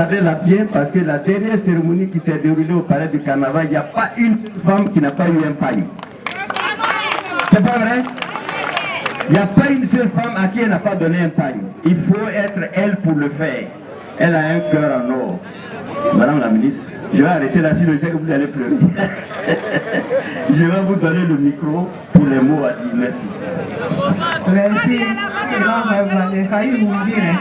Regardez-la bien parce que la dernière cérémonie qui s'est déroulée au palais du carnaval, il n'y a pas une femme qui n'a pas eu un pagne. C'est pas vrai? Il n'y a pas une seule femme à qui elle n'a pas donné un pagne. Il faut être elle pour le faire. Elle a un cœur en or. Madame la ministre, je vais arrêter là, sinon je sais que vous allez pleurer. Je vais vous donner le micro pour les mots à dire. Merci. Merci. Vous avez failli vous dire.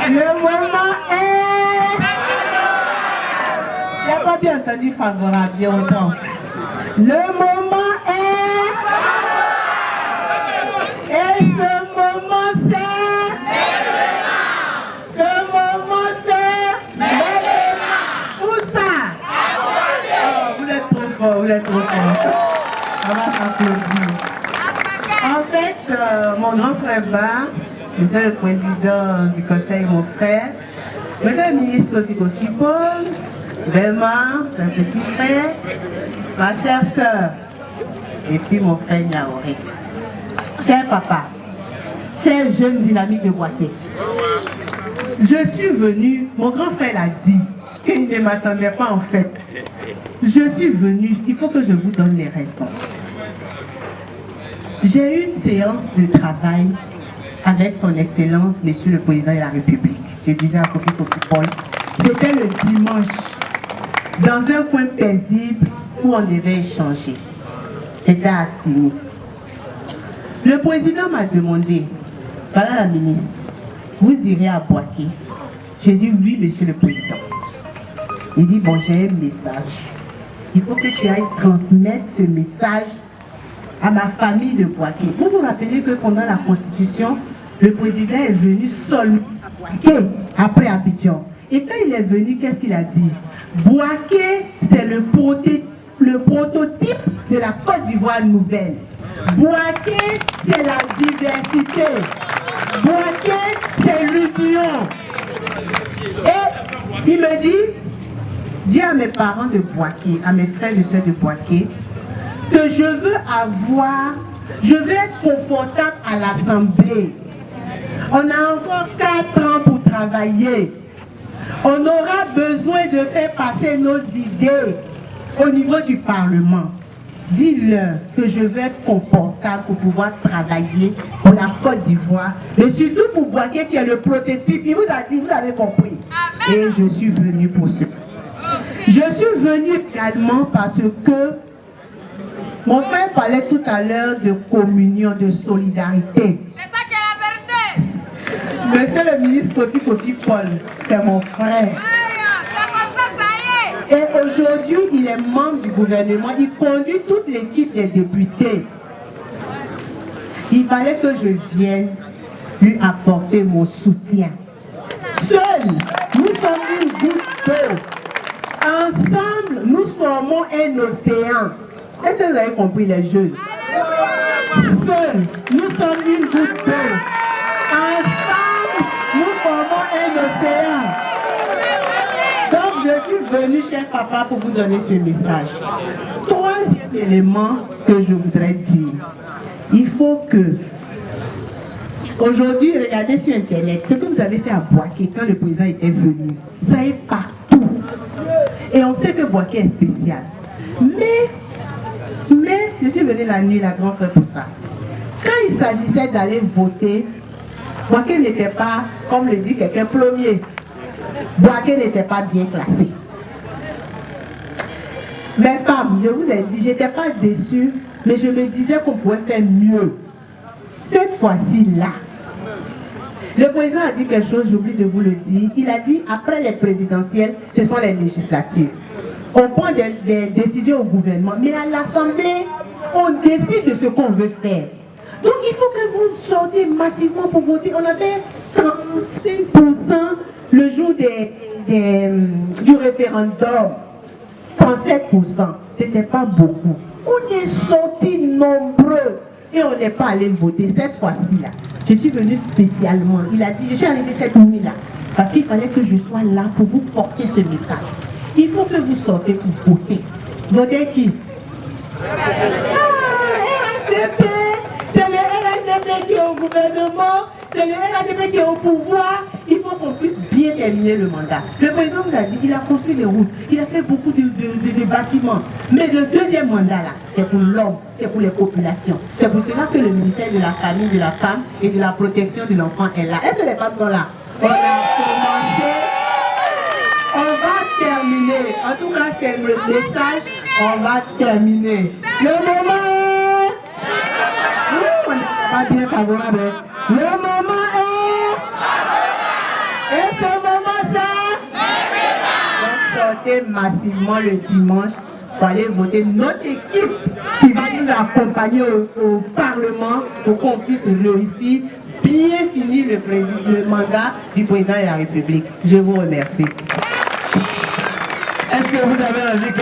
Le moment est... Il n'y a pas bien entendu favorable, bien autant. Le moment est... Et ce moment c'est... Ce moment c'est... Où ça? Oh, vous êtes trop fort, vous êtes trop fort. On va s'applaudir. En fait, mon grand frère va, monsieur le président du conseil, mon frère, monsieur le ministre Kofi Paul, Belma, son petit frère, ma chère sœur, et puis mon frère Niaoré. Cher papa, cher jeune dynamique de Boaké, je suis venu, mon grand frère l'a dit, qu'il ne m'attendait pas en fait. Je suis venu, il faut que je vous donne les raisons. J'ai eu une séance de travail avec son Excellence, Monsieur le Président de la République. Je disais à Kofi Paul, c'était le dimanche, dans un coin paisible où on devait échanger. J'étais assigné. Le président m'a demandé, voilà la ministre, vous irez à Boaké? J'ai dit oui, Monsieur le Président. Il dit, bon, j'ai un message. Il faut que tu ailles transmettre ce message à ma famille de Boaké. Vous vous rappelez que pendant la Constitution, le président est venu seul à Boaké, après Abidjan. Et quand il est venu, qu'est-ce qu'il a dit? Boaké, c'est le prototype de la Côte d'Ivoire nouvelle. Boaké, c'est la diversité. Boaké, c'est l'union. Et il me dit, dis à mes parents de Boaké, à mes frères et soeurs de Boaké, que je veux être confortable à l'Assemblée. On a encore 4 ans pour travailler. On aura besoin de faire passer nos idées au niveau du Parlement. Dis-leur que je veux être confortable pour pouvoir travailler pour la Côte d'Ivoire, mais surtout pour Boaké qui est le prototype. Il vous a dit, vous avez compris. Amen. Et je suis venu pour cela. Je suis venu également parce que mon frère parlait tout à l'heure de communion, de solidarité. C'est ça qui est la vérité. Monsieur le ministre Kofi Paul, c'est mon frère. C'est comme ça, ça y est. Et aujourd'hui, il est membre du gouvernement. Il conduit toute l'équipe des députés. Il fallait que je vienne lui apporter mon soutien. Seuls, nous sommes une goutte d'eau. Ensemble, nous formons un océan. Est-ce que vous avez compris, les jeunes? Seuls, nous sommes une goutte d'eau. Ensemble, nous formons un océan. Donc, je suis venu, cher papa, pour vous donner ce message. Troisième élément que je voudrais dire. Il faut que, aujourd'hui, regardez sur Internet, ce que vous avez fait à Boaké quand le président était venu, ça est partout. Et on sait que Boaké est spécial. Mais, je suis venu la nuit, la grande frère, pour ça. Quand il s'agissait d'aller voter, Boaké n'était pas, comme le dit quelqu'un, premier. Boaké n'était pas bien classé. Mes femmes, je vous ai dit, je n'étais pas déçue, mais je me disais qu'on pourrait faire mieux. Cette fois-ci là, le président a dit quelque chose, j'oublie de vous le dire. Il a dit, après les présidentielles, ce sont les législatives. On prend des décisions au gouvernement, mais à l'Assemblée, on décide de ce qu'on veut faire. Donc il faut que vous sortez massivement pour voter. On avait 35% le jour du référendum. 37%. C'était pas beaucoup. On est sortis nombreux et on n'est pas allé voter cette fois-ci là. Je suis venu spécialement. Il a dit, je suis arrivé cette nuit là parce qu'il fallait que je sois là pour vous porter ce message. Il faut que vous sortez pour voter. Votez qui? RHDP. C'est le RHDP qui est au gouvernement. c'est le RADP qui est au pouvoir. Il faut qu'on puisse bien terminer le mandat. Le président nous a dit qu'il a construit les routes, il a fait beaucoup de bâtiments. Mais le deuxième mandat, là, c'est pour l'homme, c'est pour les populations. C'est pour cela que le ministère de la Famille, de la Femme et de la Protection de l'Enfant est là. Est-ce que les femmes sont là? On a commencé, on va terminer. En tout cas, c'est le message, on va terminer. Le moment, on n'est pas bien favorable. Le moment est, et ce moment c'est, donc sortez massivement le dimanche pour aller voter notre équipe qui va nous accompagner au Parlement pour qu'on puisse réussir, bien finir le mandat du président de la République. Je vous remercie. Est-ce que vous avez envie que